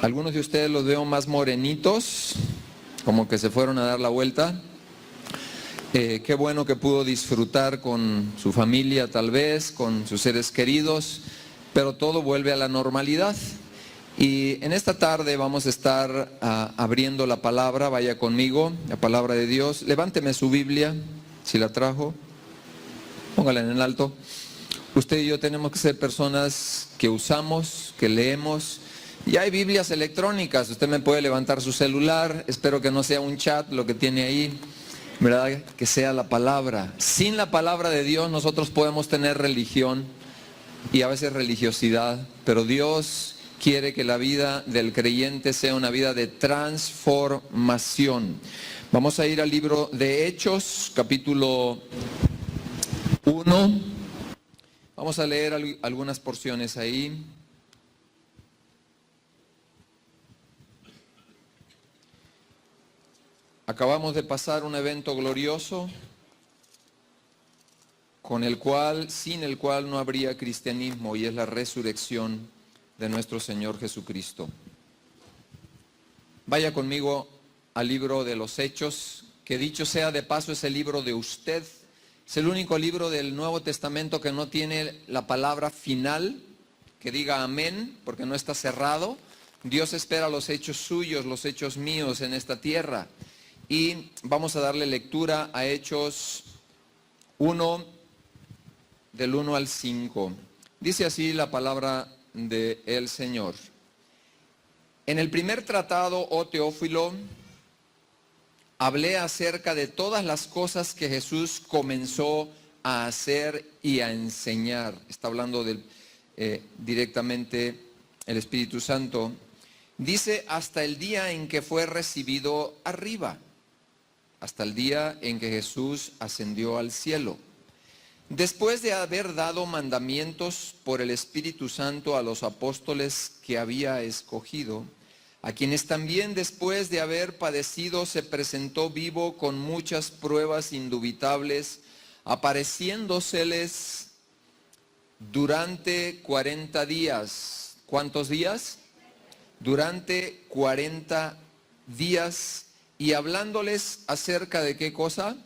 Algunos de ustedes los veo más morenitos, como que se fueron a dar la vuelta. Qué bueno que pudo disfrutar con su familia, tal vez, con sus seres queridos, pero todo vuelve a la normalidad. Y en esta tarde vamos a estar abriendo la palabra. Vaya conmigo, la palabra de Dios. Levánteme su Biblia, si la trajo, póngala en el alto. Usted y yo tenemos que ser personas que usamos, que leemos. Y hay Biblias electrónicas. Usted me puede levantar su celular. Espero que no sea un chat lo que tiene ahí, ¿verdad? Que sea la palabra. Sin la palabra de Dios nosotros podemos tener religión y a veces religiosidad, pero Dios quiere que la vida del creyente sea una vida de transformación. Vamos a ir al libro de Hechos, capítulo 1. Vamos a leer algunas porciones ahí. Acabamos de pasar un evento glorioso sin el cual no habría cristianismo, y es la resurrección de nuestro Señor Jesucristo. Vaya conmigo al libro de los Hechos, que dicho sea de paso es el libro de usted. Es el único libro del Nuevo Testamento que no tiene la palabra final, que diga amén, porque no está cerrado. Dios espera los hechos suyos, los hechos míos en esta tierra. Y vamos a darle lectura a Hechos 1, del 1 al 5. Dice así la palabra del Señor. En el primer tratado, oh Teófilo, hablé acerca de todas las cosas que Jesús comenzó a hacer y a enseñar. Está hablando directamente el Espíritu Santo. Dice, hasta el día en que fue recibido arriba, hasta el día en que Jesús ascendió al cielo. Después de haber dado mandamientos por el Espíritu Santo a los apóstoles que había escogido, a quienes también después de haber padecido se presentó vivo con muchas pruebas indubitables, apareciéndoseles durante 40 días. ¿Cuántos días? Durante 40 días, y hablándoles acerca de ¿qué cosa?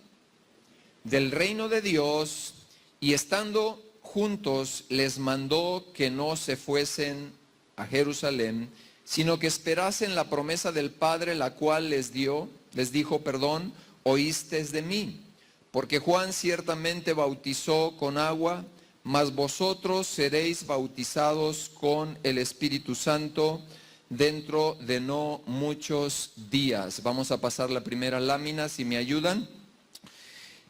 Del reino de Dios, y estando juntos les mandó que no se fuesen a Jerusalén, sino que esperasen la promesa del Padre, la cual les dijo, oísteis de mí. Porque Juan ciertamente bautizó con agua, mas vosotros seréis bautizados con el Espíritu Santo dentro de no muchos días. Vamos a pasar la primera lámina, si me ayudan.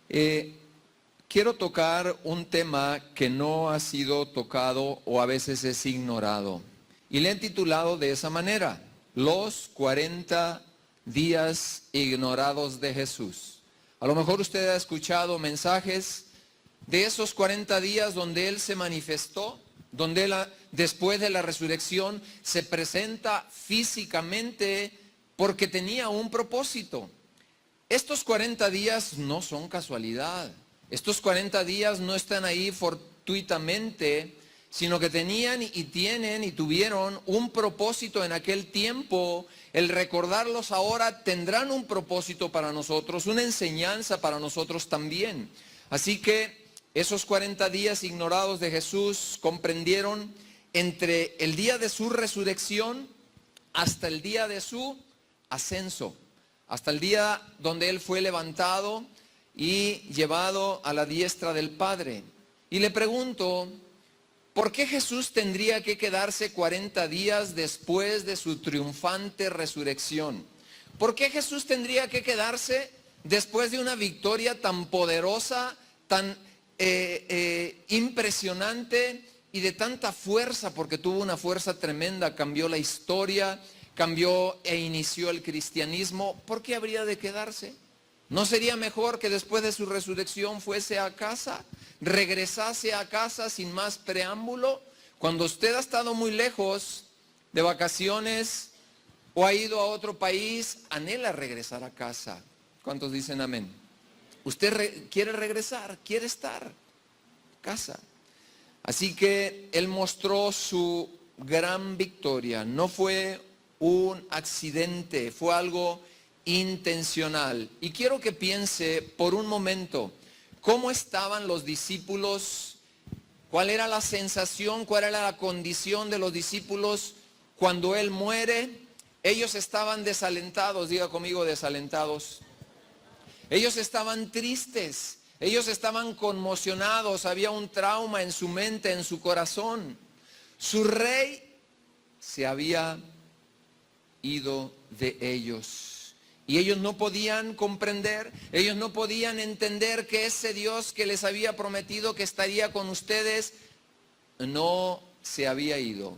Quiero tocar un tema que no ha sido tocado o a veces es ignorado. Y le he titulado de esa manera, los 40 días ignorados de Jesús. A lo mejor usted ha escuchado mensajes de esos 40 días donde Él se manifestó, donde Él, después de la resurrección, se presenta físicamente porque tenía un propósito. Estos 40 días no son casualidad. Estos 40 días no están ahí fortuitamente, sino que tenían y tienen y tuvieron un propósito en aquel tiempo. El recordarlos ahora tendrán un propósito para nosotros, una enseñanza para nosotros también. Así que esos 40 días ignorados de Jesús comprendieron entre el día de su resurrección hasta el día de su ascenso, hasta el día donde Él fue levantado y llevado a la diestra del Padre. Y le pregunto, ¿por qué Jesús tendría que quedarse 40 días después de su triunfante resurrección? ¿Por qué Jesús tendría que quedarse después de una victoria tan poderosa, tan impresionante y de tanta fuerza? Porque tuvo una fuerza tremenda, cambió la historia, cambió e inició el cristianismo. ¿Por qué habría de quedarse? ¿No sería mejor que después de su resurrección fuese a casa, regresase a casa sin más preámbulo? Cuando usted ha estado muy lejos de vacaciones o ha ido a otro país, anhela regresar a casa. ¿Cuántos dicen amén? Usted quiere regresar, quiere estar en casa. Así que Él mostró su gran victoria. No fue un accidente, fue algo intencional. Y quiero que piense por un momento cómo estaban los discípulos, cuál era la sensación, cuál era la condición de los discípulos cuando Él muere. Ellos estaban desalentados, diga conmigo, desalentados. Ellos estaban tristes, ellos estaban conmocionados, había un trauma en su mente, en su corazón. Su rey se había ido de ellos. Y ellos no podían comprender, ellos no podían entender que ese Dios que les había prometido que estaría con ustedes, no se había ido.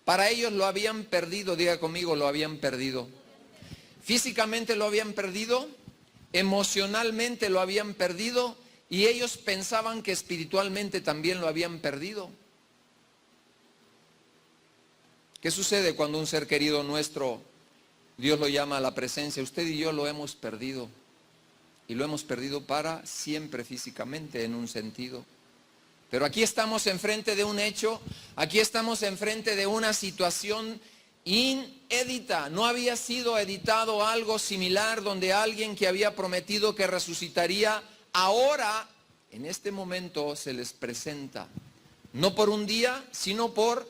Para ellos lo habían perdido, diga conmigo, lo habían perdido. Físicamente lo habían perdido, emocionalmente lo habían perdido y ellos pensaban que espiritualmente también lo habían perdido. ¿Qué sucede cuando un ser querido nuestro, Dios lo llama a la presencia? Usted y yo lo hemos perdido. Y lo hemos perdido para siempre físicamente en un sentido. Pero aquí estamos enfrente de un hecho, aquí estamos enfrente de una situación inédita. No había sido editado algo similar donde alguien que había prometido que resucitaría, ahora, en este momento, se les presenta. No por un día, sino por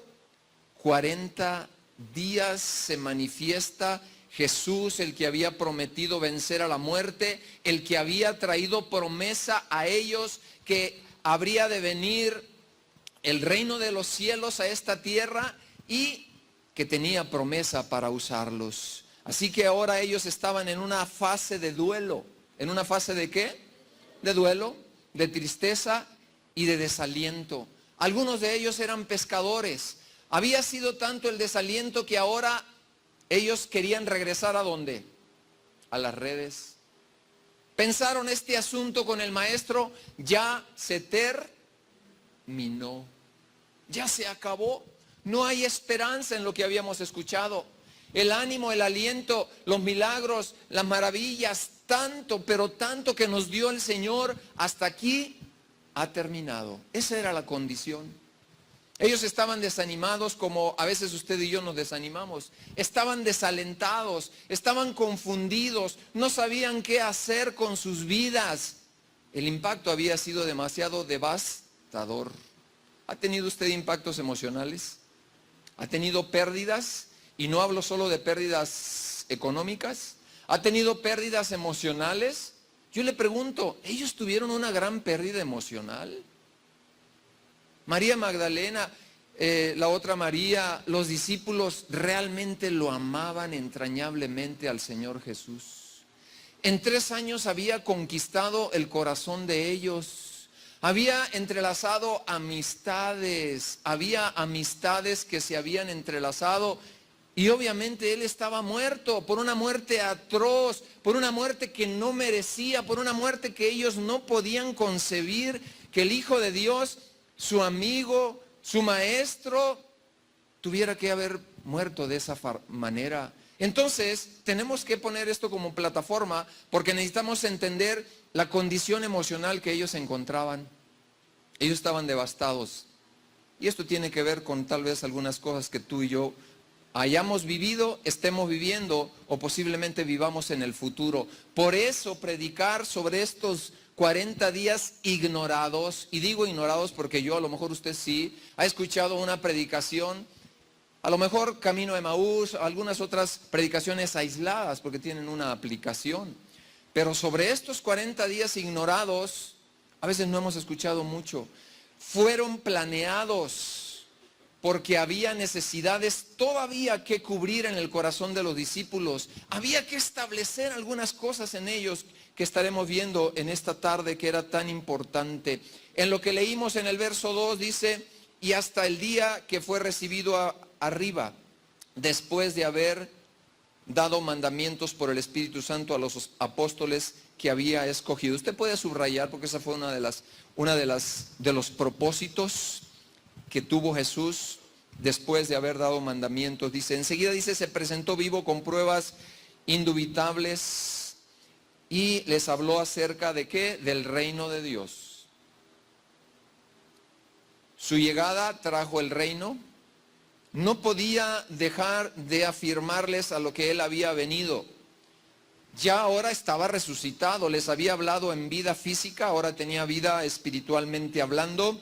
40 días se manifiesta Jesús, el que había prometido vencer a la muerte, el que había traído promesa a ellos que habría de venir el reino de los cielos a esta tierra y que tenía promesa para usarlos. Así que ahora ellos estaban en una fase de duelo. ¿En una fase de qué? De duelo, de tristeza y de desaliento. Algunos de ellos eran pescadores. Había sido tanto el desaliento que ahora ellos querían regresar ¿a dónde? A las redes. Pensaron, este asunto con el maestro ya se terminó, ya se acabó. No hay esperanza en lo que habíamos escuchado. El ánimo, el aliento, los milagros, las maravillas, tanto, pero tanto que nos dio el Señor, hasta aquí ha terminado. Esa era la condición. Ellos estaban desanimados como a veces usted y yo nos desanimamos. Estaban desalentados, estaban confundidos, no sabían qué hacer con sus vidas. El impacto había sido demasiado devastador. ¿Ha tenido usted impactos emocionales? ¿Ha tenido pérdidas? Y no hablo solo de pérdidas económicas. ¿Ha tenido pérdidas emocionales? Yo le pregunto, ¿ellos tuvieron una gran pérdida emocional? María Magdalena, la otra María, los discípulos realmente lo amaban entrañablemente al Señor Jesús. En 3 años había conquistado el corazón de ellos. Había entrelazado amistades, había amistades que se habían entrelazado. Y obviamente él estaba muerto por una muerte atroz, por una muerte que no merecía, por una muerte que ellos no podían concebir, que el Hijo de Dios, su amigo, su maestro, tuviera que haber muerto de esa manera. Entonces, tenemos que poner esto como plataforma porque necesitamos entender la condición emocional que ellos encontraban. Ellos estaban devastados. Y esto tiene que ver con tal vez algunas cosas que tú y yo hayamos vivido, estemos viviendo o posiblemente vivamos en el futuro. Por eso predicar sobre estos 40 días ignorados, y digo ignorados porque yo, a lo mejor usted sí, ha escuchado una predicación, a lo mejor Camino a Emaús, algunas otras predicaciones aisladas porque tienen una aplicación. Pero sobre estos 40 días ignorados, a veces no hemos escuchado mucho. Fueron planeados porque había necesidades todavía que cubrir en el corazón de los discípulos. Había que establecer algunas cosas en ellos que estaremos viendo en esta tarde que era tan importante. En lo que leímos en el verso 2 dice, y hasta el día que fue recibido arriba, después de haber dado mandamientos por el Espíritu Santo a los apóstoles que había escogido. Usted puede subrayar porque esa fue una de los propósitos que tuvo Jesús después de haber dado mandamientos. Dice, enseguida dice, se presentó vivo con pruebas indubitables y les habló acerca de ¿qué? Del reino de Dios. Su llegada trajo el reino, no podía dejar de afirmarles a lo que él había venido. Ya ahora estaba resucitado, les había hablado en vida física, ahora tenía vida espiritualmente hablando,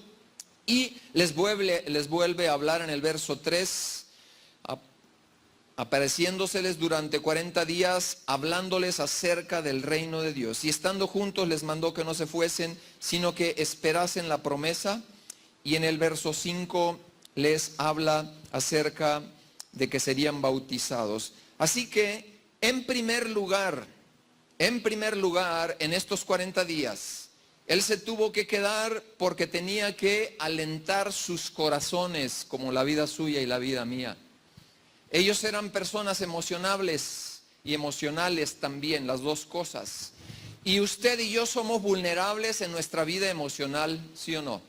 y les vuelve a hablar en el verso 3, apareciéndoseles durante 40 días, hablándoles acerca del reino de Dios. Y estando juntos les mandó que no se fuesen, sino que esperasen la promesa. Y en el verso 5 les habla acerca de que serían bautizados. Así que, en primer lugar, en estos 40 días, él se tuvo que quedar porque tenía que alentar sus corazones, como la vida suya y la vida mía. Ellos eran personas emocionables y emocionales también, las dos cosas. Y usted y yo somos vulnerables en nuestra vida emocional, ¿sí o no?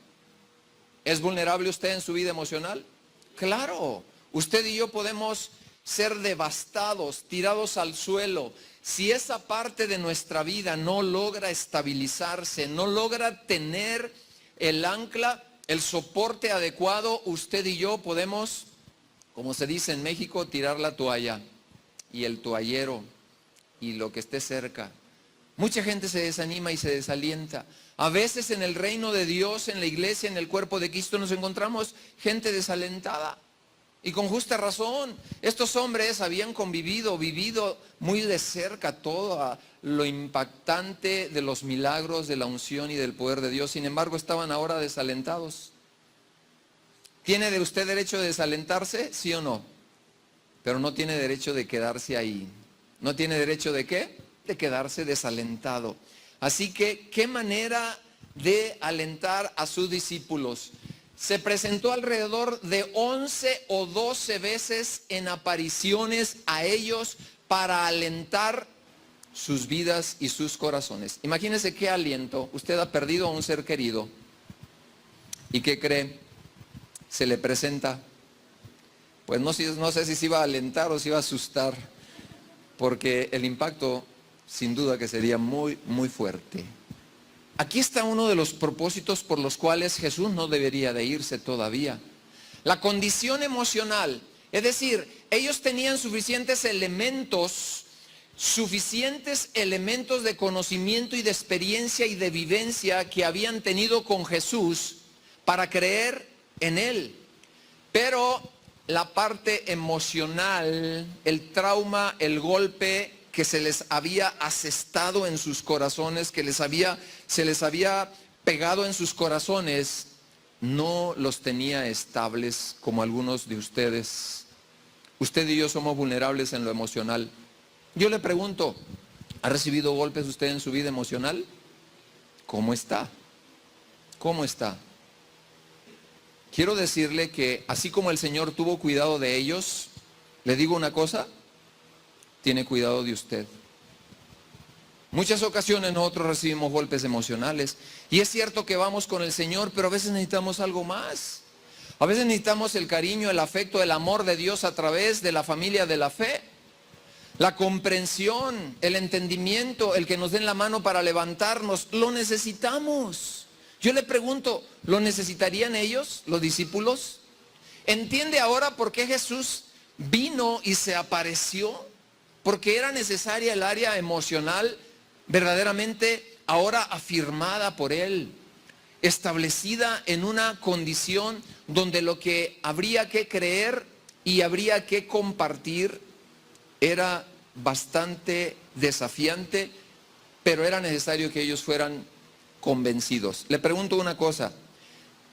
¿Es vulnerable usted en su vida emocional? Claro, usted y yo podemos ser devastados, tirados al suelo. Si esa parte de nuestra vida no logra estabilizarse, no logra tener el ancla, el soporte adecuado, usted y yo podemos, como se dice en México, tirar la toalla y el toallero y lo que esté cerca. Mucha gente se desanima y se desalienta. A veces en el reino de Dios, en la iglesia, en el cuerpo de Cristo, nos encontramos gente desalentada. Y con justa razón. Estos hombres habían vivido muy de cerca todo lo impactante de los milagros, de la unción y del poder de Dios. Sin embargo, estaban ahora desalentados. ¿Tiene de usted derecho de desalentarse? ¿Sí o no? Pero no tiene derecho de quedarse ahí. ¿No tiene derecho de qué? De quedarse desalentado. Así que, ¿qué manera de alentar a sus discípulos? Se presentó alrededor de 11 o 12 veces en apariciones a ellos para alentar sus vidas y sus corazones. Imagínense qué aliento. Usted ha perdido a un ser querido. ¿Y qué cree? Se le presenta. Pues no sé si se iba a alentar o se iba a asustar, porque el impacto sin duda que sería muy, muy fuerte. Aquí está uno de los propósitos por los cuales Jesús no debería de irse todavía. La condición emocional, es decir, ellos tenían suficientes elementos de conocimiento y de experiencia y de vivencia que habían tenido con Jesús para creer en Él. Pero la parte emocional, el trauma, el golpe que se les había asestado en sus corazones, se les había pegado en sus corazones, no los tenía estables como algunos de ustedes. Usted y yo somos vulnerables en lo emocional. Yo le pregunto, ¿ha recibido golpes usted en su vida emocional? ¿Cómo está? ¿Cómo está? Quiero decirle que así como el Señor tuvo cuidado de ellos, le digo una cosa, tiene cuidado de usted. Muchas ocasiones nosotros recibimos golpes emocionales y es cierto que vamos con el Señor, pero a veces necesitamos algo más. A veces necesitamos el cariño, el afecto, el amor de Dios a través de la familia de la fe. La comprensión, el entendimiento, el que nos den la mano para levantarnos, lo necesitamos. Yo le pregunto, ¿lo necesitarían ellos, los discípulos? ¿Entiende ahora por qué Jesús vino y se apareció? Porque era necesaria el área emocional verdaderamente ahora afirmada por Él, establecida en una condición donde lo que habría que creer y habría que compartir era bastante desafiante, pero era necesario que ellos fueran convencidos. Le pregunto una cosa,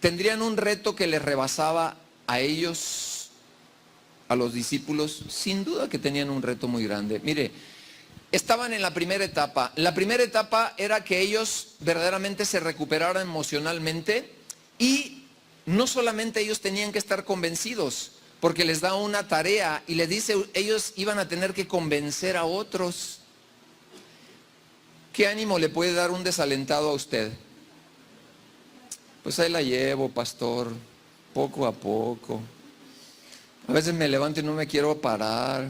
¿tendrían un reto que les rebasaba a ellos, a los discípulos? Sin duda que tenían un reto muy grande. Mire, estaban en la primera etapa. La primera etapa era que ellos verdaderamente se recuperaran emocionalmente y no solamente ellos tenían que estar convencidos, porque les da una tarea y les dice, ellos iban a tener que convencer a otros. ¿Qué ánimo le puede dar un desalentado a usted? Pues ahí la llevo, pastor, poco a poco. A veces me levanto y no me quiero parar,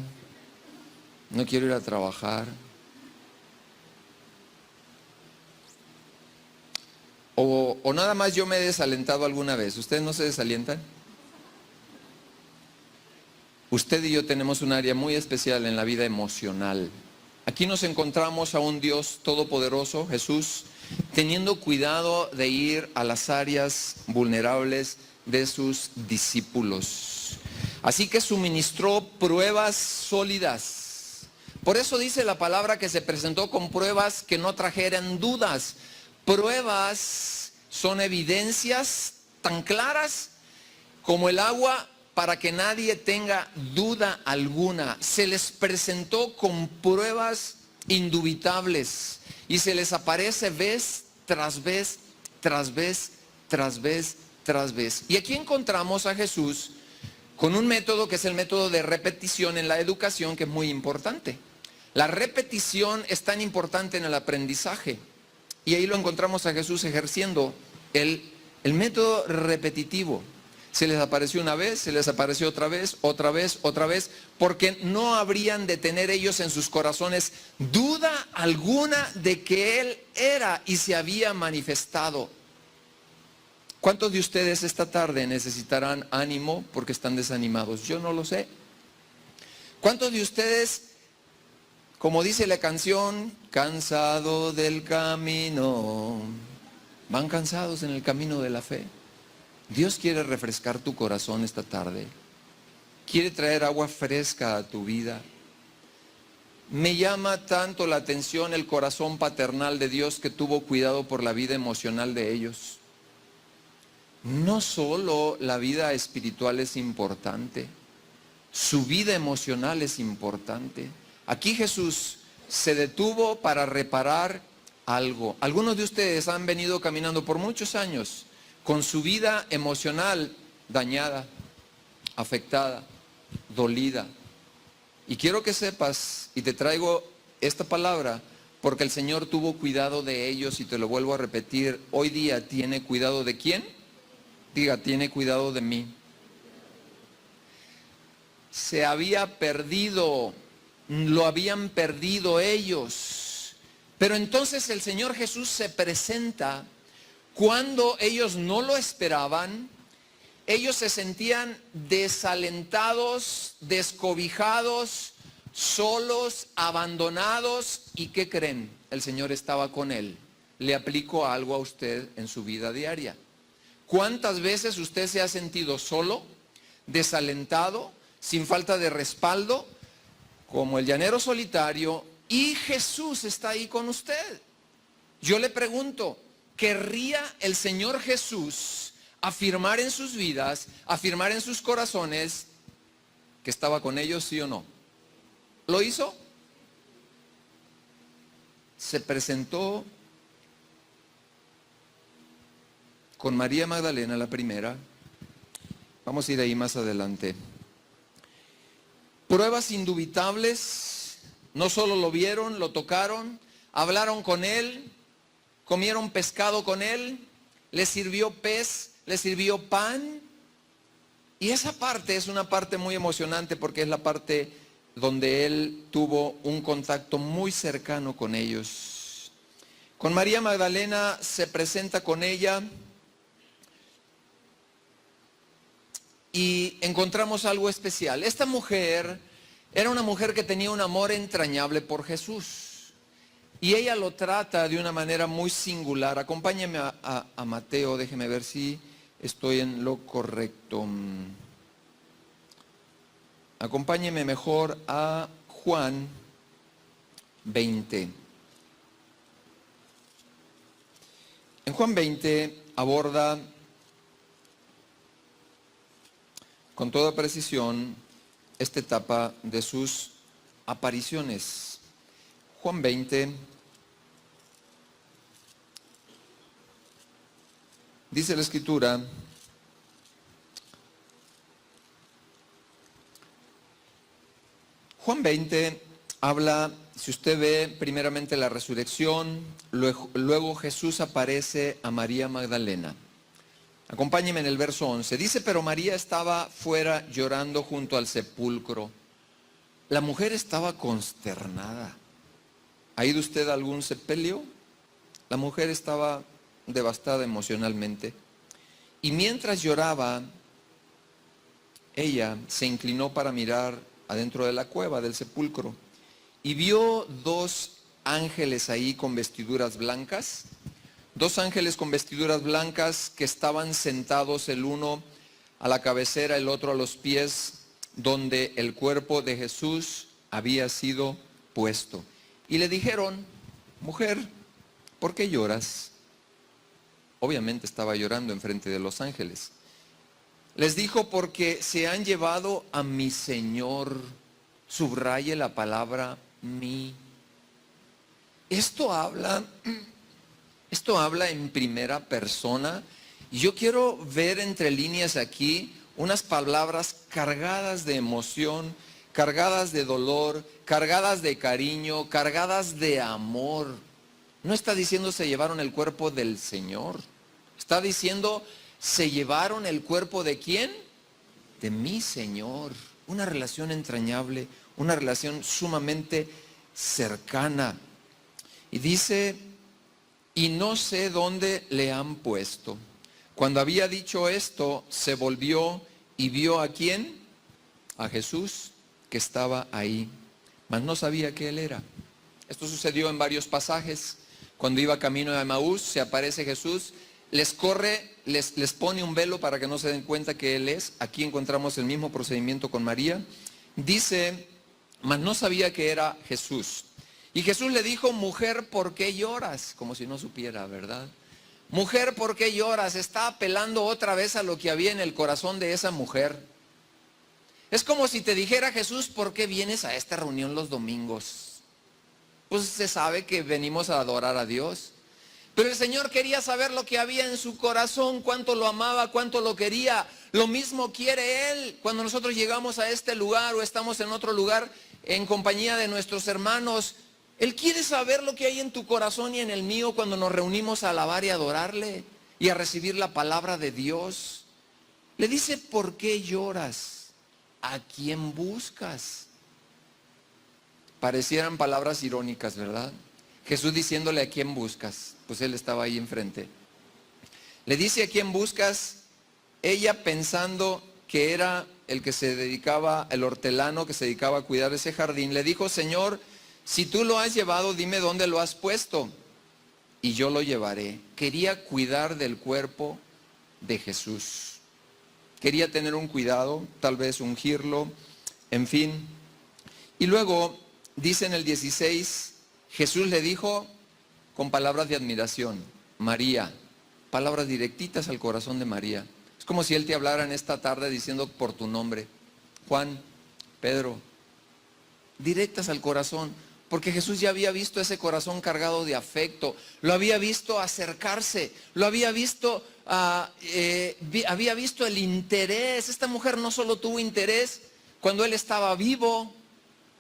no quiero ir a trabajar. O nada más yo me he desalentado alguna vez. ¿Ustedes no se desalientan? usted y yo tenemos un área muy especial en la vida emocional. Aquí nos encontramos a un Dios todopoderoso, Jesús, teniendo cuidado de ir a las áreas vulnerables de sus discípulos. Así que suministró pruebas sólidas. Por eso dice la palabra que se presentó con pruebas que no trajeran dudas. Pruebas son evidencias tan claras como el agua para que nadie tenga duda alguna. Se les presentó con pruebas indubitables y se les aparece vez tras vez, tras vez, tras vez, tras vez. Y aquí encontramos a Jesús con un método que es el método de repetición en la educación, que es muy importante. La repetición es tan importante en el aprendizaje. Y ahí lo encontramos a Jesús ejerciendo el método repetitivo. Se les apareció una vez, se les apareció otra vez, otra vez, otra vez, porque no habrían de tener ellos en sus corazones duda alguna de que Él era y se había manifestado. ¿Cuántos de ustedes esta tarde necesitarán ánimo porque están desanimados? Yo no lo sé. ¿Cuántos de ustedes, como dice la canción, cansado del camino, van cansados en el camino de la fe? Dios quiere refrescar tu corazón esta tarde. Quiere traer agua fresca a tu vida. Me llama tanto la atención el corazón paternal de Dios que tuvo cuidado por la vida emocional de ellos. No solo la vida espiritual es importante, su vida emocional es importante. Aquí Jesús se detuvo para reparar algo. Algunos de ustedes han venido caminando por muchos años con su vida emocional dañada, afectada, dolida. Y quiero que sepas, y te traigo esta palabra, porque el Señor tuvo cuidado de ellos, y te lo vuelvo a repetir, hoy día tiene cuidado ¿de quién? Diga, tiene cuidado de mí. Se había perdido, lo habían perdido ellos. Pero entonces el Señor Jesús se presenta cuando ellos no lo esperaban. Ellos se sentían desalentados, descobijados, solos, abandonados. ¿Y qué creen? El Señor estaba con él. Le aplicó algo a usted en su vida diaria. ¿Cuántas veces usted se ha sentido solo, desalentado, sin falta de respaldo, como el llanero solitario, y Jesús está ahí con usted? Yo le pregunto, ¿querría el Señor Jesús afirmar en sus vidas, afirmar en sus corazones que estaba con ellos, sí o no? ¿Lo hizo? Se presentó con María Magdalena, la primera. Vamos a ir ahí más adelante. Pruebas indubitables. No solo lo vieron, lo tocaron, hablaron con él, comieron pescado con él, le sirvió pez, le sirvió pan. Y esa parte es una parte muy emocionante porque es la parte donde él tuvo un contacto muy cercano con ellos. Con María Magdalena se presenta con ella y encontramos algo especial. Esta mujer era una mujer que tenía un amor entrañable por Jesús. Y ella lo trata de una manera muy singular. Acompáñeme a Mateo, déjeme ver si estoy en lo correcto. Acompáñeme mejor a Juan 20. En Juan 20 aborda con toda precisión esta etapa de sus apariciones. Juan 20 dice la Escritura: Juan 20 habla, si usted ve primeramente la resurrección, luego Jesús aparece a María Magdalena. Acompáñeme en el verso 11. Dice, pero María estaba fuera llorando junto al sepulcro. La mujer estaba consternada. ¿Ha ido usted a algún sepelio? La mujer estaba devastada emocionalmente. Y mientras lloraba, ella se inclinó para mirar adentro de la cueva del sepulcro y vio dos ángeles ahí con vestiduras blancas, dos ángeles con vestiduras blancas que estaban sentados, el uno a la cabecera, el otro a los pies, donde el cuerpo de Jesús había sido puesto. Y le dijeron: mujer, ¿por qué lloras? Obviamente estaba llorando enfrente de los ángeles. Les dijo: porque se han llevado a mi Señor. Subraye la palabra mi. Esto habla en primera persona. Y yo quiero ver entre líneas aquí unas palabras cargadas de emoción, cargadas de dolor, cargadas de cariño, cargadas de amor. No está diciendo se llevaron el cuerpo del Señor. Está diciendo se llevaron el cuerpo ¿de quién? De mi Señor. Una relación entrañable, una relación sumamente cercana. Y dice: y no sé dónde le han puesto. Cuando había dicho esto, se volvió y vio ¿a quién? A Jesús, que estaba ahí, mas no sabía que él era. Esto sucedió en varios pasajes. Cuando iba camino de Emaús, se aparece Jesús, les pone un velo para que no se den cuenta que él es. Aquí encontramos el mismo procedimiento con María. Dice: mas no sabía que era Jesús. Y Jesús le dijo: mujer, ¿por qué lloras? Como si no supiera, ¿verdad? Mujer, ¿por qué lloras? Está apelando otra vez a lo que había en el corazón de esa mujer. Es como si te dijera Jesús: ¿por qué vienes a esta reunión los domingos? Pues se sabe que venimos a adorar a Dios. Pero el Señor quería saber lo que había en su corazón, cuánto lo amaba, cuánto lo quería. Lo mismo quiere Él cuando nosotros llegamos a este lugar o estamos en otro lugar en compañía de nuestros hermanos. Él quiere saber lo que hay en tu corazón y en el mío cuando nos reunimos a alabar y adorarle y a recibir la palabra de Dios. Le dice: ¿por qué lloras? ¿A quién buscas? Parecieran palabras irónicas, ¿verdad? Jesús diciéndole: ¿a quién buscas? Pues él estaba ahí enfrente. Le dice: ¿a quién buscas? Ella, pensando que era el que se dedicaba, el hortelano que se dedicaba a cuidar ese jardín, le dijo: Señor, si tú lo has llevado, dime dónde lo has puesto y yo lo llevaré. Quería cuidar del cuerpo de Jesús. Quería tener un cuidado, tal vez ungirlo, en fin. Y luego dice en el 16, Jesús le dijo con palabras de admiración: María. Palabras directitas al corazón de María. Es como si Él te hablara en esta tarde diciendo por tu nombre: Juan, Pedro. Directas al corazón. Porque Jesús ya había visto ese corazón cargado de afecto, lo había visto acercarse, lo había visto, había visto el interés. Esta mujer no solo tuvo interés cuando Él estaba vivo,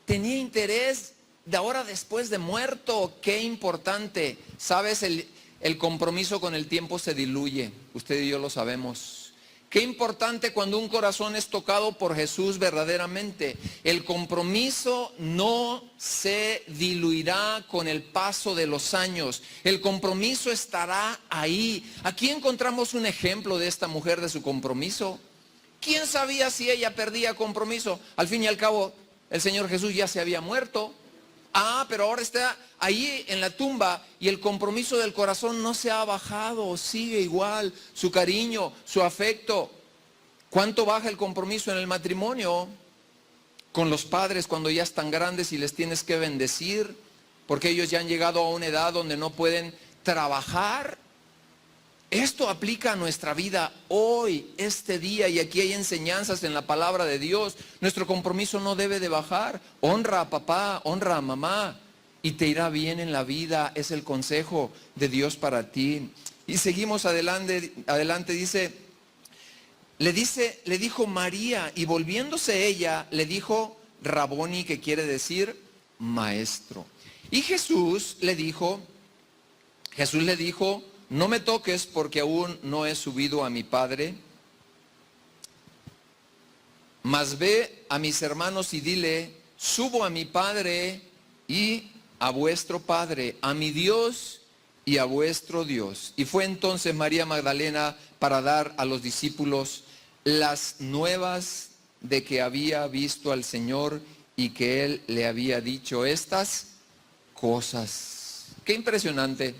tenía interés de ahora después de muerto. Qué importante. Sabes, el compromiso con el tiempo se diluye, usted y yo lo sabemos. Qué importante cuando un corazón es tocado por Jesús verdaderamente. El compromiso no se diluirá con el paso de los años. El compromiso estará ahí. Aquí encontramos un ejemplo de esta mujer, de su compromiso. ¿Quién sabía si ella perdía compromiso? Al fin y al cabo, el Señor Jesús ya se había muerto. Pero ahora está ahí en la tumba y el compromiso del corazón no se ha bajado, sigue igual, su cariño, su afecto. ¿Cuánto baja el compromiso en el matrimonio? Con los padres cuando ya están grandes y les tienes que bendecir, porque ellos ya han llegado a una edad donde no pueden trabajar. Esto aplica a nuestra vida hoy, este día, y aquí hay enseñanzas en la palabra de Dios. Nuestro compromiso no debe de bajar. Honra a papá, honra a mamá y te irá bien en la vida. Es el consejo de Dios para ti. Y seguimos adelante, dice, le dijo María, y volviéndose ella, le dijo Raboni, que quiere decir maestro. Y Jesús le dijo, no me toques porque aún no he subido a mi Padre, mas ve a mis hermanos y dile: subo a mi Padre y a vuestro Padre, a mi Dios y a vuestro Dios. Y fue entonces María Magdalena para dar a los discípulos las nuevas de que había visto al Señor y que Él le había dicho estas cosas. Qué impresionante.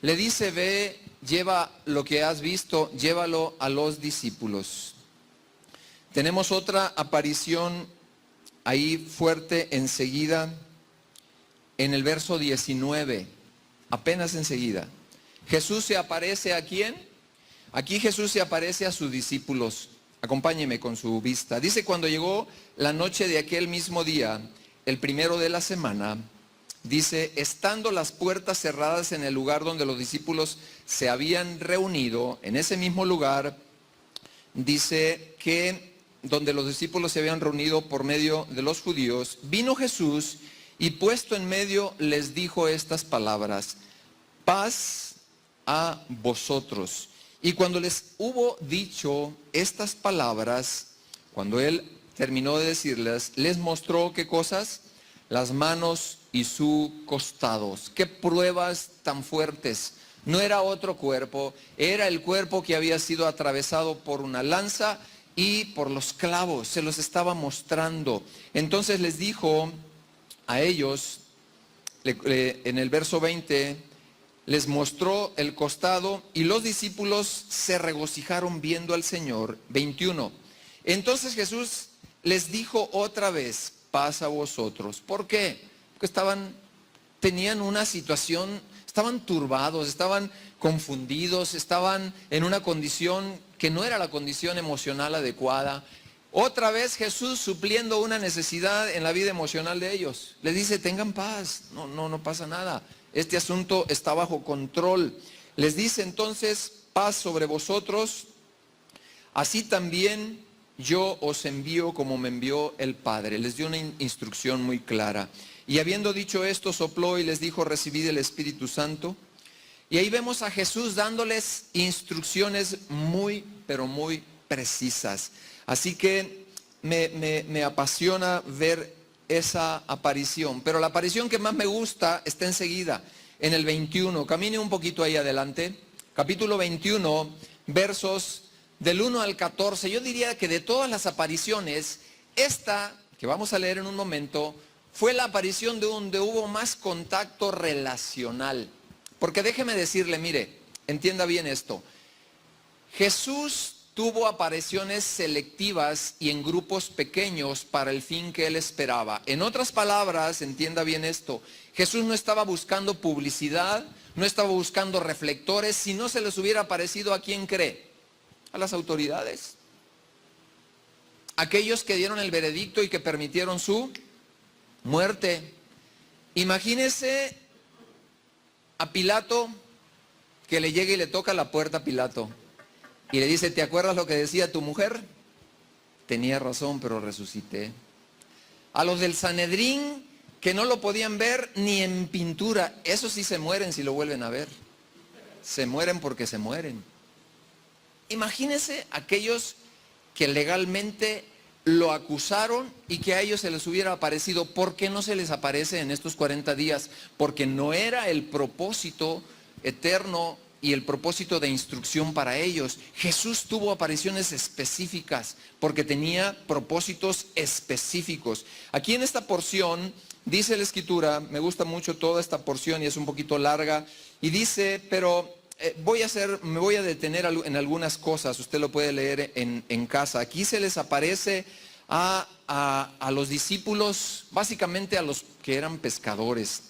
Le dice, ve, lleva lo que has visto, llévalo a los discípulos. Tenemos otra aparición ahí fuerte enseguida, en el verso 19, apenas enseguida. Jesús se aparece ¿a quién? Aquí Jesús se aparece a sus discípulos. Acompáñeme con su vista. Dice, cuando llegó la noche de aquel mismo día, el primero de la semana, dice, estando las puertas cerradas en el lugar donde los discípulos se habían reunido, en ese mismo lugar, dice que donde los discípulos se habían reunido por medio de los judíos, vino Jesús y puesto en medio les dijo estas palabras, paz a vosotros. Y cuando les hubo dicho estas palabras, cuando él terminó de decirlas, les mostró qué cosas, las manos y su costados. Qué pruebas tan fuertes. No era otro cuerpo, era el cuerpo que había sido atravesado por una lanza y por los clavos, se los estaba mostrando. Entonces les dijo a ellos, en el verso 20, les mostró el costado y los discípulos se regocijaron viendo al Señor. 21. Entonces Jesús les dijo otra vez, paz a vosotros. ¿Por qué? Porque tenían una situación, estaban turbados, estaban confundidos, estaban en una condición que no era la condición emocional adecuada. Otra vez Jesús supliendo una necesidad en la vida emocional de ellos. Les dice, tengan paz, no pasa nada. Este asunto está bajo control. Les dice entonces, paz sobre vosotros, así también yo os envío como me envió el Padre. Les dio una instrucción muy clara. Y habiendo dicho esto, sopló y les dijo, recibid el Espíritu Santo. Y ahí vemos a Jesús dándoles instrucciones muy, pero muy precisas. Así que me apasiona ver esa aparición, pero la aparición que más me gusta está enseguida, en el 21, camine un poquito ahí adelante, capítulo 21, versos del 1 al 14, yo diría que de todas las apariciones, esta, que vamos a leer en un momento, fue la aparición de donde hubo más contacto relacional, porque déjeme decirle, mire, entienda bien esto, Jesús tuvo apariciones selectivas y en grupos pequeños para el fin que él esperaba. En otras palabras, entienda bien esto, Jesús no estaba buscando publicidad, no estaba buscando reflectores, si no se les hubiera aparecido, ¿a quién cree? A las autoridades. Aquellos que dieron el veredicto y que permitieron su muerte. Imagínese a Pilato que le llegue y le toca la puerta a Pilato. Y le dice, ¿te acuerdas lo que decía tu mujer? Tenía razón, pero resucité. A los del Sanedrín, que no lo podían ver ni en pintura, esos sí se mueren si lo vuelven a ver. Se mueren porque se mueren. Imagínense aquellos que legalmente lo acusaron y que a ellos se les hubiera aparecido. ¿Por qué no se les aparece en estos 40 días? Porque no era el propósito eterno y el propósito de instrucción para ellos. Jesús tuvo apariciones específicas porque tenía propósitos específicos. Aquí en esta porción dice la Escritura, me gusta mucho toda esta porción y es un poquito larga, y dice, pero me voy a detener en algunas cosas, usted lo puede leer en casa. Aquí se les aparece a los discípulos, básicamente a los que eran pescadores.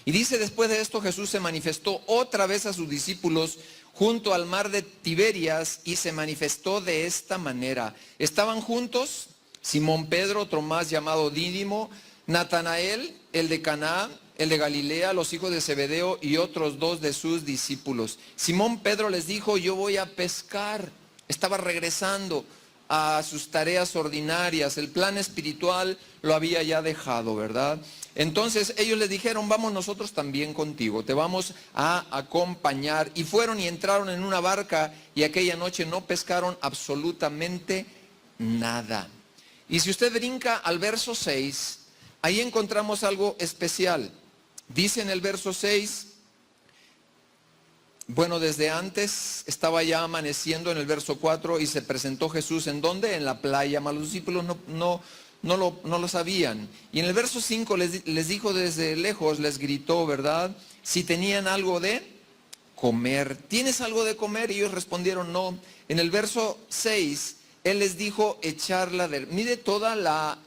Y dice, después de esto Jesús se manifestó otra vez a sus discípulos junto al mar de Tiberias y se manifestó de esta manera. Estaban juntos Simón Pedro, otro más llamado Dídimo, Natanael, el de Caná, el de Galilea, los hijos de Zebedeo y otros dos de sus discípulos. Simón Pedro les dijo, yo voy a pescar. Estaba regresando a sus tareas ordinarias, el plan espiritual lo había ya dejado, ¿verdad? Entonces ellos les dijeron, vamos nosotros también contigo, te vamos a acompañar. Y fueron y entraron en una barca y aquella noche no pescaron absolutamente nada. Y si usted brinca al verso 6, ahí encontramos algo especial. Dice en el verso 6, Bueno, desde antes estaba ya amaneciendo en el verso 4 y se presentó Jesús. ¿En dónde? En la playa. Mas los discípulos no lo sabían. Y en el verso 5 les dijo desde lejos, les gritó, ¿verdad? Si tenían algo de comer. ¿Tienes algo de comer? Y ellos respondieron no. En el verso 6, Él les dijo echarla de... Mire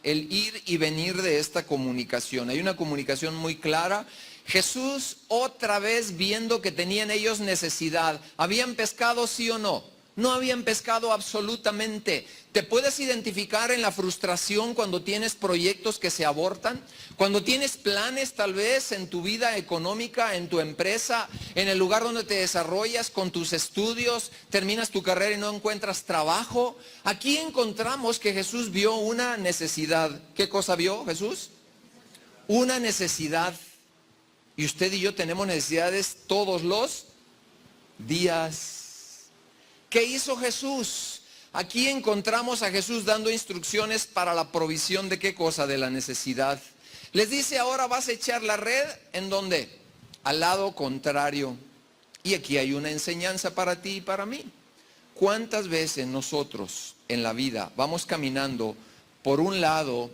el ir y venir de esta comunicación. Hay una comunicación muy clara. Jesús otra vez viendo que tenían ellos necesidad. ¿Habían pescado sí o no? No habían pescado absolutamente. ¿Te puedes identificar en la frustración cuando tienes proyectos que se abortan? Cuando tienes planes tal vez en tu vida económica, en tu empresa, en el lugar donde te desarrollas, con tus estudios, terminas tu carrera y no encuentras trabajo. Aquí encontramos que Jesús vio una necesidad. ¿Qué cosa vio Jesús? Una necesidad. Y usted y yo tenemos necesidades todos los días. ¿Qué hizo Jesús? Aquí encontramos a Jesús dando instrucciones para la provisión de qué cosa, de la necesidad. Les dice ahora vas a echar la red, ¿en dónde? Al lado contrario. Y aquí hay una enseñanza para ti y para mí. ¿Cuántas veces nosotros en la vida vamos caminando por un lado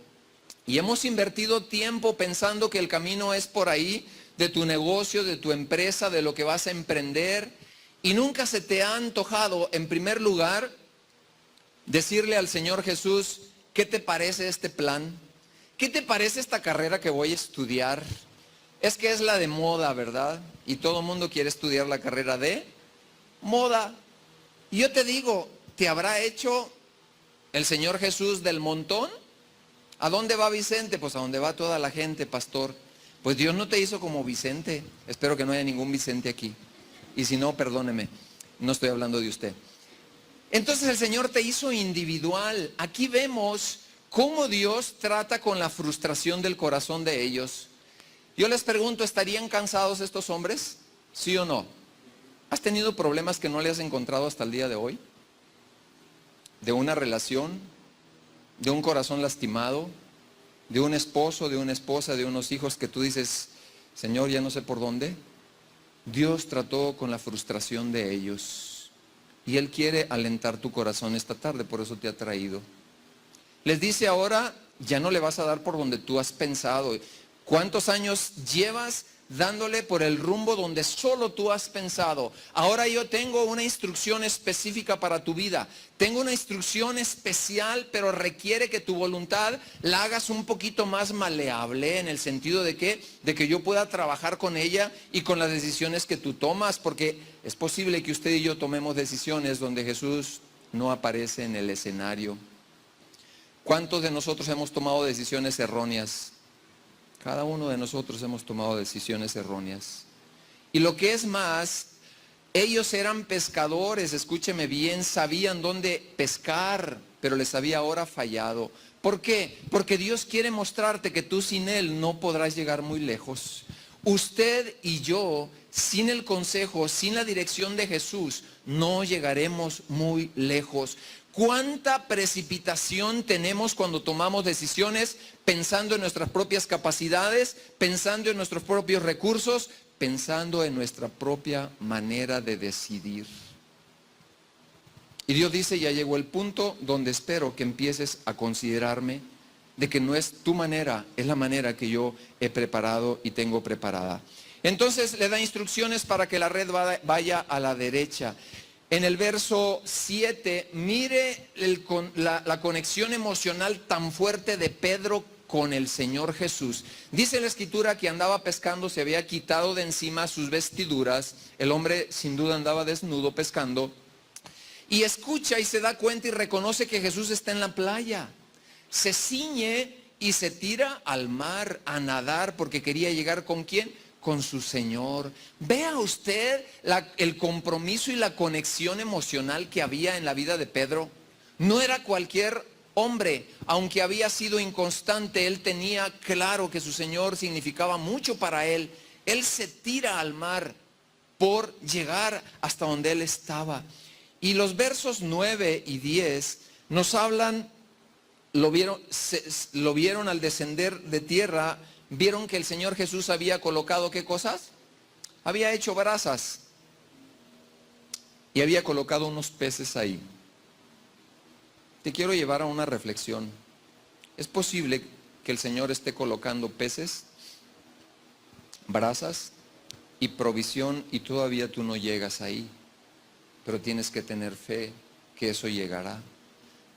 y hemos invertido tiempo pensando que el camino es por ahí, de tu negocio, de tu empresa, de lo que vas a emprender, y nunca se te ha antojado, en primer lugar, decirle al Señor Jesús, ¿qué te parece este plan? ¿Qué te parece esta carrera que voy a estudiar? Es que es la de moda, ¿verdad? Y todo el mundo quiere estudiar la carrera de moda. Y yo te digo, ¿te habrá hecho el Señor Jesús del montón? ¿A dónde va Vicente? Pues a donde va toda la gente, pastor. Pues Dios no te hizo como Vicente. Espero que no haya ningún Vicente aquí. Y si no, perdóneme, no estoy hablando de usted. Entonces el Señor te hizo individual. Aquí vemos cómo Dios trata con la frustración del corazón de ellos. Yo les pregunto, ¿estarían cansados estos hombres? ¿Sí o no? ¿Has tenido problemas que no le has encontrado hasta el día de hoy? ¿De una relación? ¿De un corazón lastimado? ¿De un esposo, de una esposa, de unos hijos que tú dices, Señor, ya no sé por dónde? Dios trató con la frustración de ellos. Y Él quiere alentar tu corazón esta tarde, por eso te ha traído. Les dice ahora, ya no le vas a dar por donde tú has pensado. ¿Cuántos años llevas dándole por el rumbo donde solo tú has pensado? Ahora yo tengo una instrucción específica para tu vida. Tengo una instrucción especial, pero requiere que tu voluntad la hagas un poquito más maleable, en el sentido de que yo pueda trabajar con ella y con las decisiones que tú tomas, porque es posible que usted y yo tomemos decisiones donde Jesús no aparece en el escenario. ¿Cuántos de nosotros hemos tomado decisiones erróneas? Cada uno de nosotros hemos tomado decisiones erróneas. Y lo que es más, ellos eran pescadores, escúcheme bien, sabían dónde pescar, pero les había ahora fallado. ¿Por qué? Porque Dios quiere mostrarte que tú sin Él no podrás llegar muy lejos. Usted y yo, sin el consejo, sin la dirección de Jesús, no llegaremos muy lejos. ¿Cuánta precipitación tenemos cuando tomamos decisiones pensando en nuestras propias capacidades, pensando en nuestros propios recursos, pensando en nuestra propia manera de decidir? Y Dios dice, ya llegó el punto donde espero que empieces a considerarme de que no es tu manera, es la manera que yo he preparado y tengo preparada. Entonces le da instrucciones para que la red vaya a la derecha. En el verso 7, mire la conexión emocional tan fuerte de Pedro con el Señor Jesús. Dice la Escritura que andaba pescando, se había quitado de encima sus vestiduras. El hombre sin duda andaba desnudo pescando. Y escucha y se da cuenta y reconoce que Jesús está en la playa. Se ciñe y se tira al mar a nadar porque quería llegar ¿con quién? Con su Señor. Vea usted el compromiso y la conexión emocional que había en la vida de Pedro. No era cualquier hombre, aunque había sido inconstante, él tenía claro que su Señor significaba mucho para él. Él se tira al mar por llegar hasta donde él estaba. Y los versos 9 y 10 nos hablan, lo vieron al descender de tierra. Vieron que el Señor Jesús había colocado ¿qué cosas? Había hecho brasas. y había colocado unos peces ahí. Te quiero llevar a una reflexión. ¿Es posible que el Señor esté colocando peces, brasas y provisión y todavía tú no llegas ahí? Pero tienes que tener fe que eso llegará.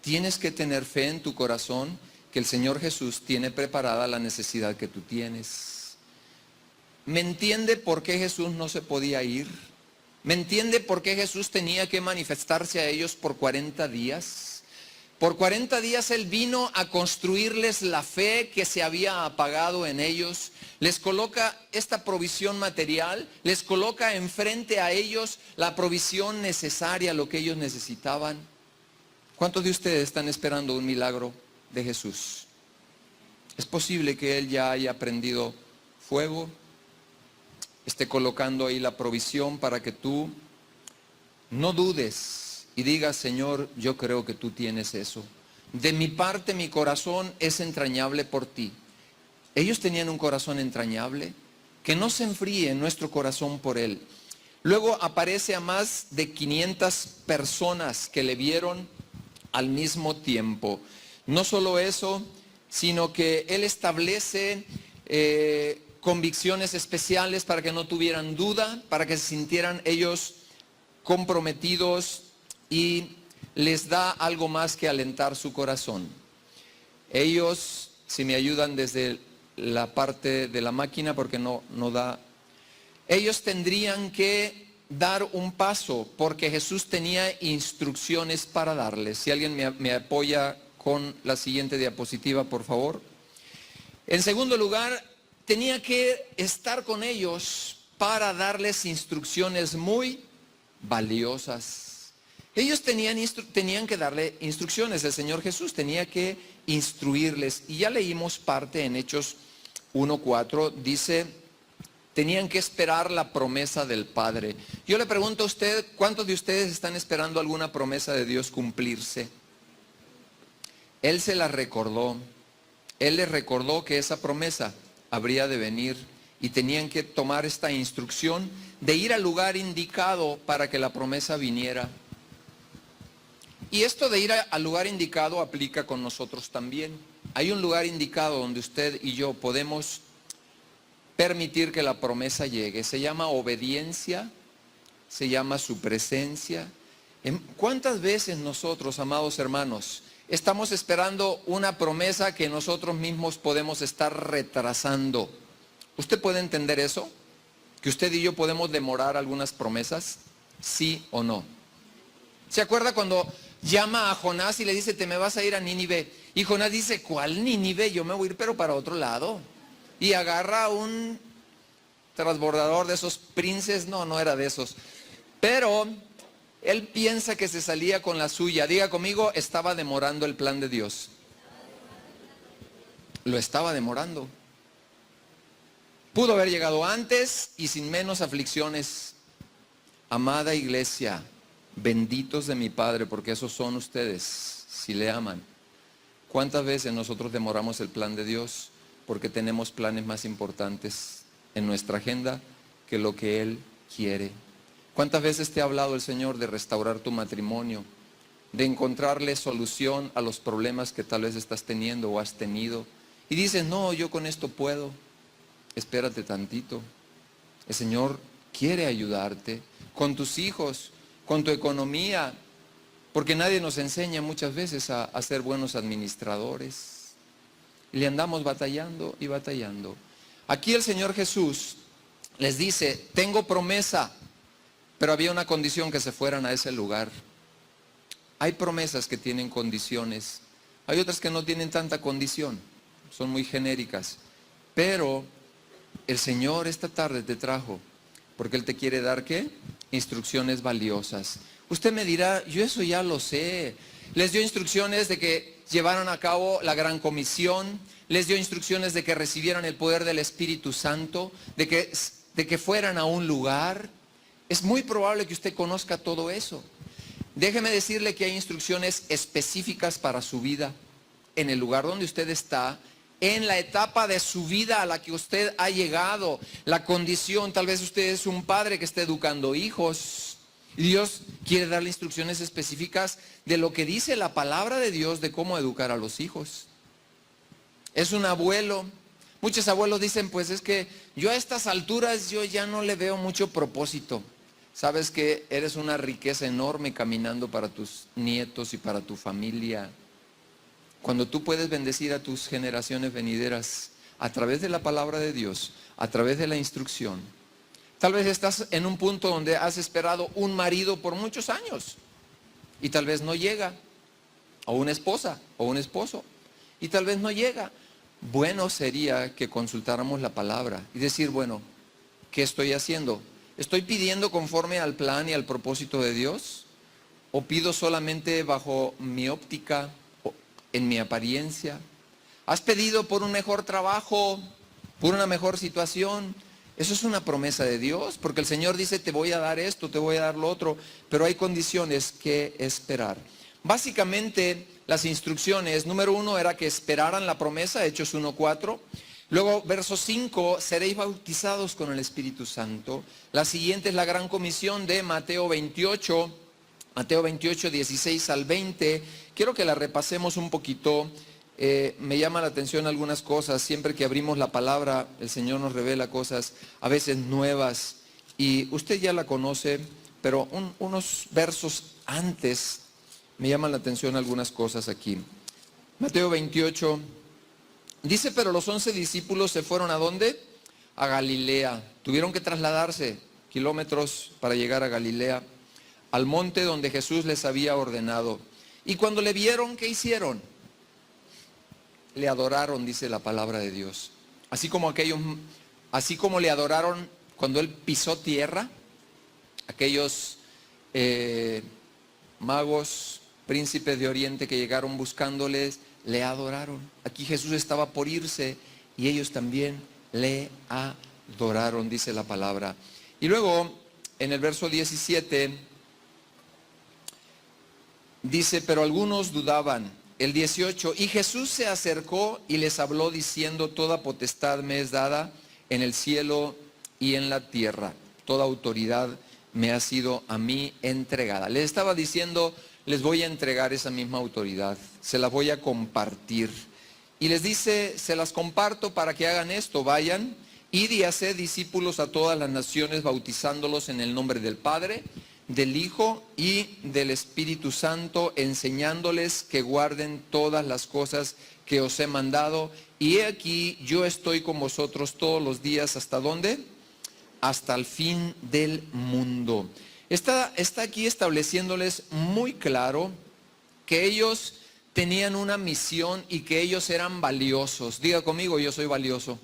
Tienes que tener fe en tu corazón que el Señor Jesús tiene preparada la necesidad que tú tienes. ¿Me entiende por qué Jesús no se podía ir? ¿Me entiende por qué Jesús tenía que manifestarse a ellos por 40 días? Por 40 días Él vino a construirles la fe que se había apagado en ellos. Les coloca esta provisión material, les coloca enfrente a ellos la provisión necesaria, lo que ellos necesitaban. ¿Cuántos de ustedes están esperando un milagro de Jesús? Es posible que Él ya haya prendido fuego, esté colocando ahí la provisión para que tú no dudes y digas: Señor, yo creo que tú tienes eso. De mi parte, mi corazón es entrañable por ti. Ellos tenían un corazón entrañable, que no se enfríe nuestro corazón por Él. Luego aparece a más de 500 personas que le vieron al mismo tiempo. No solo eso, sino que Él establece convicciones especiales para que no tuvieran duda, para que se sintieran ellos comprometidos, y les da algo más que alentar su corazón. Ellos, si me ayudan desde la parte de la máquina, porque no da, ellos tendrían que dar un paso, porque Jesús tenía instrucciones para darles. Si alguien me apoya con la siguiente diapositiva, por favor. En segundo lugar, tenía que estar con ellos para darles instrucciones muy valiosas. Ellos tenían que darle instrucciones. El Señor Jesús tenía que instruirles. Y ya leímos parte en Hechos 1:4. Dice: tenían que esperar la promesa del Padre. Yo le pregunto a usted, ¿cuántos de ustedes están esperando alguna promesa de Dios cumplirse? Él se la recordó. Él les recordó que esa promesa habría de venir, y tenían que tomar esta instrucción de ir al lugar indicado para que la promesa viniera. Y esto de ir al lugar indicado aplica con nosotros también. Hay un lugar indicado donde usted y yo podemos permitir que la promesa llegue. Se llama obediencia, se llama su presencia. ¿Cuántas veces nosotros, amados hermanos, estamos esperando una promesa que nosotros mismos podemos estar retrasando? ¿Usted puede entender eso? ¿Que usted y yo podemos demorar algunas promesas? ¿Sí o no? ¿Se acuerda cuando llama a Jonás y le dice: te me vas a ir a Nínive? Y Jonás dice: ¿cuál Nínive? Yo me voy a ir pero para otro lado. Y agarra un transbordador de esos Princes. No era de esos. Pero él piensa que se salía con la suya. Diga conmigo: estaba demorando el plan de Dios. Lo estaba demorando. Pudo haber llegado antes y sin menos aflicciones. Amada iglesia, benditos de mi Padre, porque esos son ustedes, si le aman. ¿Cuántas veces nosotros demoramos el plan de Dios porque tenemos planes más importantes en nuestra agenda que lo que Él quiere? ¿Cuántas veces te ha hablado el Señor de restaurar tu matrimonio, de encontrarle solución a los problemas que tal vez estás teniendo o has tenido? Y dices: no, yo con esto puedo. Espérate tantito. El Señor quiere ayudarte con tus hijos, con tu economía, porque nadie nos enseña muchas veces a ser buenos administradores. Y le andamos batallando y batallando. Aquí el Señor Jesús les dice: tengo promesa, pero había una condición: que se fueran a ese lugar. Hay promesas que tienen condiciones, hay otras que no tienen tanta condición, son muy genéricas. Pero el Señor esta tarde te trajo porque Él te quiere dar, ¿qué? Instrucciones valiosas. Usted me dirá: yo eso ya lo sé. Les dio instrucciones de que llevaran a cabo la gran comisión, les dio instrucciones de que recibieran el poder del Espíritu Santo, de que fueran a un lugar. Es muy probable que usted conozca todo eso. Déjeme decirle que hay instrucciones específicas para su vida, en el lugar donde usted está, en la etapa de su vida a la que usted ha llegado, la condición. Tal vez usted es un padre que está educando hijos. Y Dios quiere darle instrucciones específicas de lo que dice la palabra de Dios de cómo educar a los hijos. Es un abuelo. Muchos abuelos dicen, pues es que yo a estas alturas yo ya no le veo mucho propósito. Sabes que eres una riqueza enorme caminando para tus nietos y para tu familia. Cuando tú puedes bendecir a tus generaciones venideras a través de la palabra de Dios, a través de la instrucción. Tal vez estás en un punto donde has esperado un marido por muchos años y tal vez no llega, o una esposa o un esposo, y tal vez no llega. Bueno sería que consultáramos la palabra y decir, bueno, ¿qué estoy haciendo? ¿Estoy pidiendo conforme al plan y al propósito de Dios? ¿O pido solamente bajo mi óptica, o en mi apariencia? ¿Has pedido por un mejor trabajo, por una mejor situación? Eso es una promesa de Dios, porque el Señor dice, te voy a dar esto, te voy a dar lo otro, pero hay condiciones que esperar. Básicamente, las instrucciones, número 1 era que esperaran la promesa, Hechos 1:4. Luego, verso 5, seréis bautizados con el Espíritu Santo. La siguiente es la gran comisión de Mateo 28, 16 al 20. Quiero que la repasemos un poquito. Me llama la atención algunas cosas. Siempre que abrimos la palabra, el Señor nos revela cosas a veces nuevas. Y usted ya la conoce, pero unos versos antes me llaman la atención algunas cosas aquí. Mateo 28 dice, pero los 11 discípulos se fueron ¿a dónde? A Galilea. Tuvieron que trasladarse kilómetros para llegar a Galilea, al monte donde Jesús les había ordenado. Y cuando le vieron, ¿qué hicieron? Le adoraron, dice la palabra de Dios. Así como le adoraron cuando él pisó tierra, aquellos magos, príncipes de Oriente que llegaron buscándoles, le adoraron. Aquí Jesús estaba por irse y ellos también le adoraron, dice la palabra. Y luego, en el verso 17, dice, pero algunos dudaban. El 18, y Jesús se acercó y les habló diciendo, toda potestad me es dada en el cielo y en la tierra. Toda autoridad me ha sido a mí entregada. Les estaba diciendo, les voy a entregar esa misma autoridad, se la voy a compartir. Y les dice, se las comparto para que hagan esto, vayan, id y haced discípulos a todas las naciones, bautizándolos en el nombre del Padre, del Hijo y del Espíritu Santo, enseñándoles que guarden todas las cosas que os he mandado. Y he aquí, yo estoy con vosotros todos los días, ¿hasta dónde? Hasta el fin del mundo. Está aquí estableciéndoles muy claro que ellos tenían una misión y que ellos eran valiosos. Diga conmigo, yo soy valioso.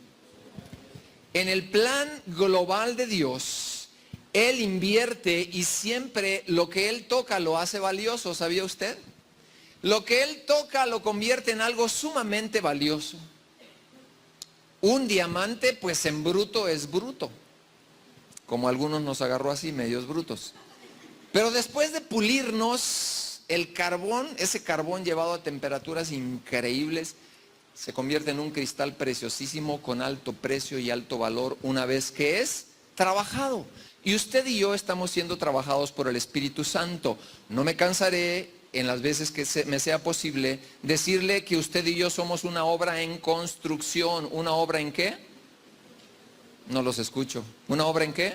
En el plan global de Dios, Él invierte y siempre lo que Él toca lo hace valioso, ¿sabía usted? Lo que Él toca lo convierte en algo sumamente valioso. Un diamante, pues en bruto es bruto. Como algunos nos agarró así, medios brutos. Pero después de pulirnos, el carbón, ese carbón llevado a temperaturas increíbles, se convierte en un cristal preciosísimo con alto precio y alto valor una vez que es trabajado. Y usted y yo estamos siendo trabajados por el Espíritu Santo. No me cansaré en las veces que me sea posible decirle que usted y yo somos una obra en construcción. ¿Una obra en qué? No los escucho. ¿Una obra en qué?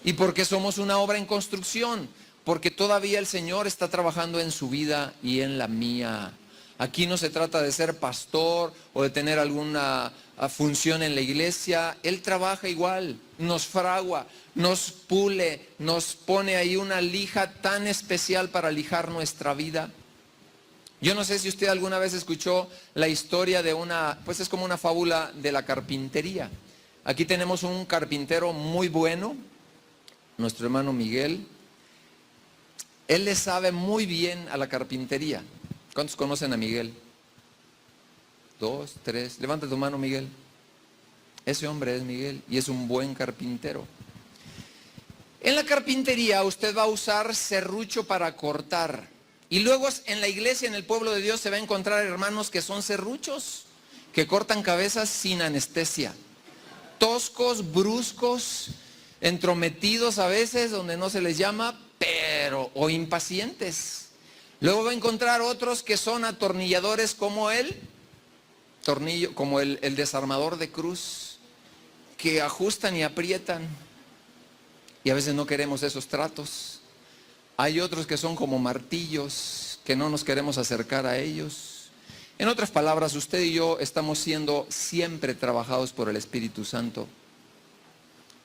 ¿Y por qué somos una obra en construcción? Porque todavía el Señor está trabajando en su vida y en la mía. Aquí no se trata de ser pastor o de tener alguna función en la iglesia. Él trabaja igual, nos fragua, nos pule, nos pone ahí una lija tan especial para lijar nuestra vida. Yo no sé si usted alguna vez escuchó la historia de pues es como una fábula de la carpintería. Aquí tenemos un carpintero muy bueno, nuestro hermano Miguel. Él le sabe muy bien a la carpintería. ¿Cuántos conocen a Miguel? 2, 3. Levanta tu mano, Miguel. Ese hombre es Miguel y es un buen carpintero. En la carpintería usted va a usar serrucho para cortar. Y luego en la iglesia, en el pueblo de Dios, se va a encontrar hermanos que son serruchos, que cortan cabezas sin anestesia. Toscos, bruscos, entrometidos a veces, donde no se les llama, o impacientes. Luego va a encontrar otros que son atornilladores como el desarmador de cruz, que ajustan y aprietan. Y a veces no queremos esos tratos. Hay otros que son como martillos, que no nos queremos acercar a ellos. En otras palabras, usted y yo estamos siendo siempre trabajados por el Espíritu Santo.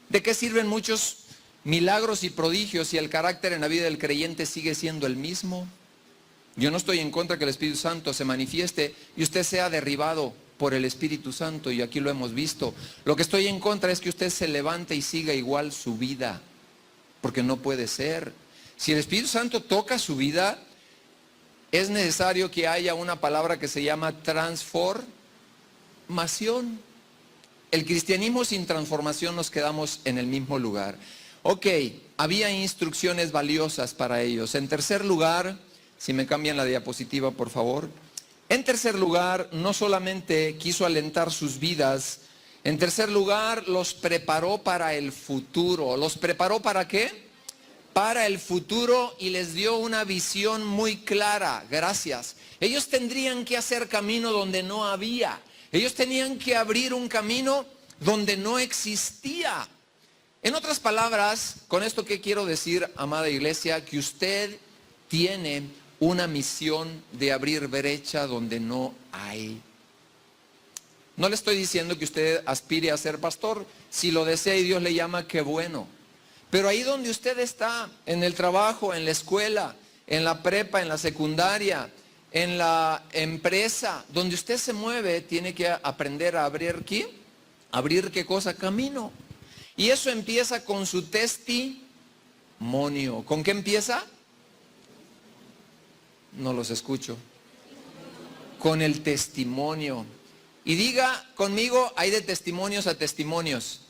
¿De qué sirven muchos milagros y prodigios si el carácter en la vida del creyente sigue siendo el mismo? Yo no estoy en contra que el Espíritu Santo se manifieste y usted sea derribado por el Espíritu Santo, y aquí lo hemos visto. Lo que estoy en contra es que usted se levante y siga igual su vida, porque no puede ser. Si el Espíritu Santo toca su vida, es necesario que haya una palabra que se llama transformación. El cristianismo sin transformación nos quedamos en el mismo lugar. Ok, había instrucciones valiosas para ellos. En tercer lugar, si me cambian la diapositiva, por favor. En tercer lugar, no solamente quiso alentar sus vidas, en tercer lugar, los preparó para el futuro. ¿Los preparó para qué? Para el futuro, y les dio una visión muy clara. Gracias. Ellos tendrían que hacer camino donde no había. Ellos tenían que abrir un camino donde no existía. En otras palabras, con esto que quiero decir, amada iglesia, que usted tiene una misión de abrir brecha donde no hay. No le estoy diciendo que usted aspire a ser pastor. Si lo desea y Dios le llama, qué bueno. Pero ahí donde usted está, en el trabajo, en la escuela, en la prepa, en la secundaria, en la empresa, donde usted se mueve, tiene que aprender a abrir ¿qué? ¿Abrir qué cosa? Camino. Y eso empieza con su testimonio. ¿Con qué empieza? No los escucho. Con el testimonio. Y diga conmigo, hay de testimonios a testimonios.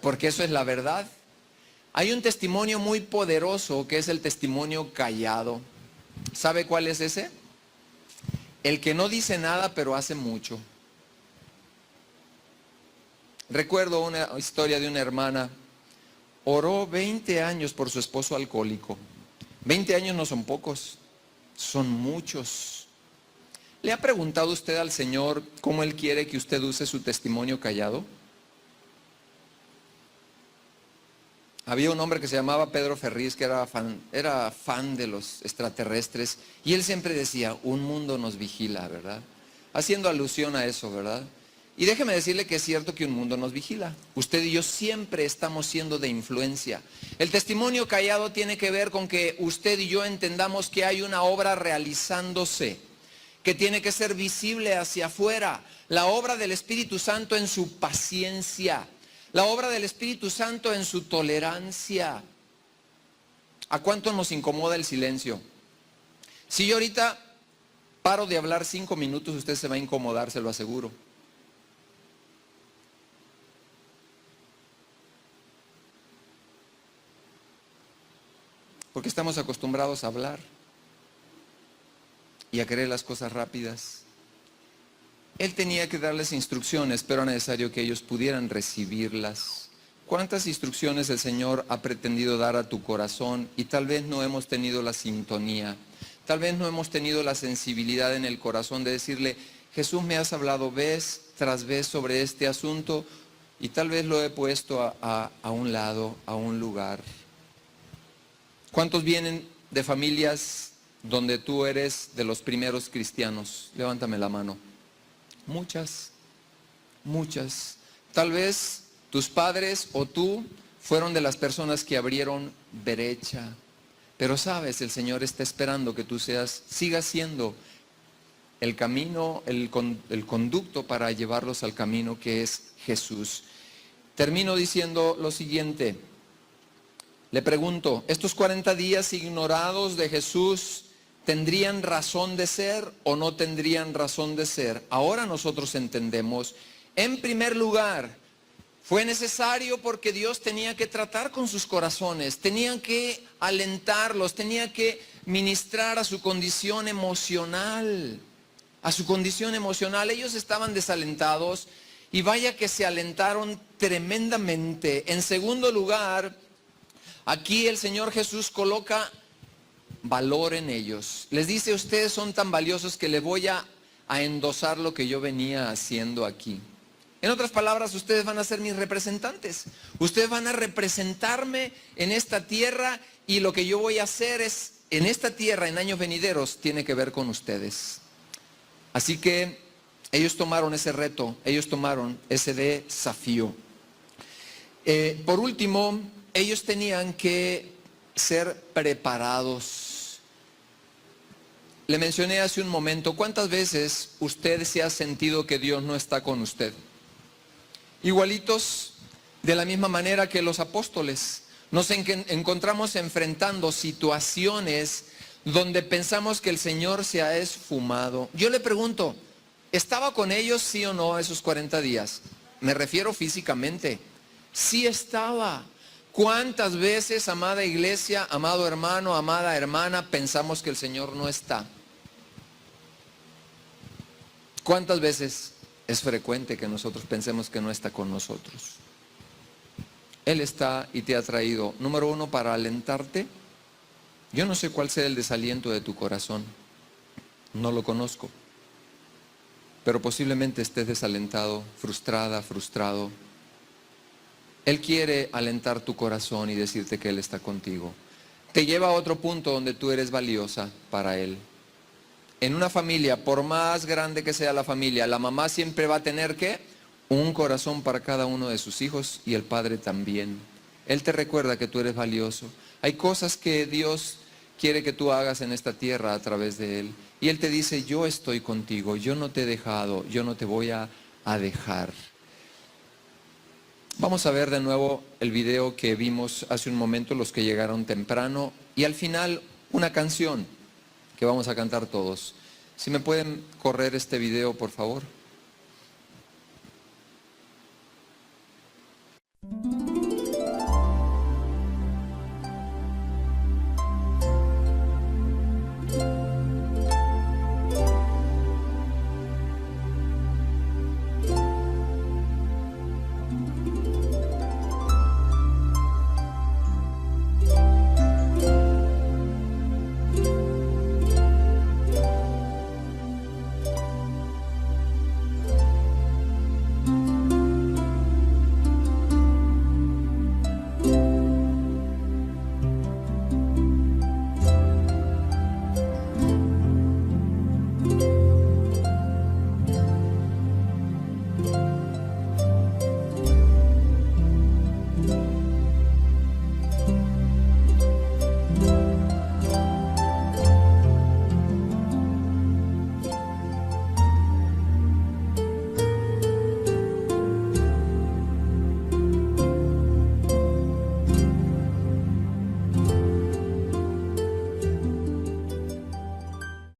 Porque eso es la verdad. Hay un testimonio muy poderoso que es el testimonio callado. ¿Sabe cuál es ese? El que no dice nada pero hace mucho. Recuerdo una historia de una hermana. Oró 20 años por su esposo alcohólico. 20 años no son pocos, son muchos. ¿Le ha preguntado usted al Señor cómo Él quiere que usted use su testimonio callado? Había un hombre que se llamaba Pedro Ferriz, que era fan de los extraterrestres, y él siempre decía, un mundo nos vigila, ¿verdad? Haciendo alusión a eso, ¿verdad? Y déjeme decirle que es cierto que un mundo nos vigila. Usted y yo siempre estamos siendo de influencia. El testimonio callado tiene que ver con que usted y yo entendamos que hay una obra realizándose, que tiene que ser visible hacia afuera. La obra del Espíritu Santo en su paciencia. La obra del Espíritu Santo en su tolerancia. ¿A cuánto nos incomoda el silencio? Si yo ahorita paro de hablar 5 minutos, usted se va a incomodar, se lo aseguro. Porque estamos acostumbrados a hablar y a querer las cosas rápidas. Él tenía que darles instrucciones, pero era necesario que ellos pudieran recibirlas. ¿Cuántas instrucciones el Señor ha pretendido dar a tu corazón y tal vez no hemos tenido la sintonía? Tal vez no hemos tenido la sensibilidad en el corazón de decirle, Jesús, me has hablado vez tras vez sobre este asunto y tal vez lo he puesto a un lado, a un lugar. ¿Cuántos vienen de familias donde tú eres de los primeros cristianos? Levántame la mano. Muchas, muchas. Tal vez tus padres o tú fueron de las personas que abrieron brecha. Pero sabes, el Señor está esperando que tú sigas siendo el camino, el conducto para llevarlos al camino que es Jesús. Termino diciendo lo siguiente. Le pregunto, ¿estos 40 días ignorados de Jesús tendrían razón de ser o no tendrían razón de ser? Ahora nosotros entendemos. En primer lugar, fue necesario porque Dios tenía que tratar con sus corazones, tenía que alentarlos, tenía que ministrar a su condición emocional, Ellos estaban desalentados y vaya que se alentaron tremendamente. En segundo lugar, Aquí el Señor Jesús coloca valor en ellos. Les dice, ustedes son tan valiosos que les voy a endosar lo que yo venía haciendo aquí. En otras palabras, ustedes van a ser mis representantes. Ustedes van a representarme en esta tierra y lo que yo voy a hacer es, en esta tierra, en años venideros, tiene que ver con ustedes. Así que ellos tomaron ese reto, ellos tomaron ese desafío. Por último, ellos tenían que ser preparados. Le mencioné hace un momento, ¿cuántas veces usted se ha sentido que Dios no está con usted? Igualitos, de la misma manera que los apóstoles, nos encontramos enfrentando situaciones donde pensamos que el Señor se ha esfumado. Yo le pregunto, ¿estaba con ellos sí o no esos 40 días? Me refiero físicamente. Sí estaba. ¿Cuántas veces, amada iglesia, amado hermano, amada hermana, pensamos que el Señor no está? ¿Cuántas veces es frecuente que nosotros pensemos que no está con nosotros? Él está y te ha traído, número uno, para alentarte. Yo no sé cuál sea el desaliento de tu corazón, no lo conozco, pero posiblemente estés desalentado, frustrada, frustrado. Él quiere alentar tu corazón y decirte que Él está contigo. Te lleva a otro punto donde tú eres valiosa para Él. En una familia, por más grande que sea la familia, la mamá siempre va a tener ¿qué? Un corazón para cada uno de sus hijos y el padre también. Él te recuerda que tú eres valioso. Hay cosas que Dios quiere que tú hagas en esta tierra a través de Él. Y Él te dice, yo estoy contigo, yo no te he dejado, yo no te voy a dejar. Vamos a ver de nuevo el video que vimos hace un momento, los que llegaron temprano, y al final una canción que vamos a cantar todos. Si me pueden correr este video, por favor.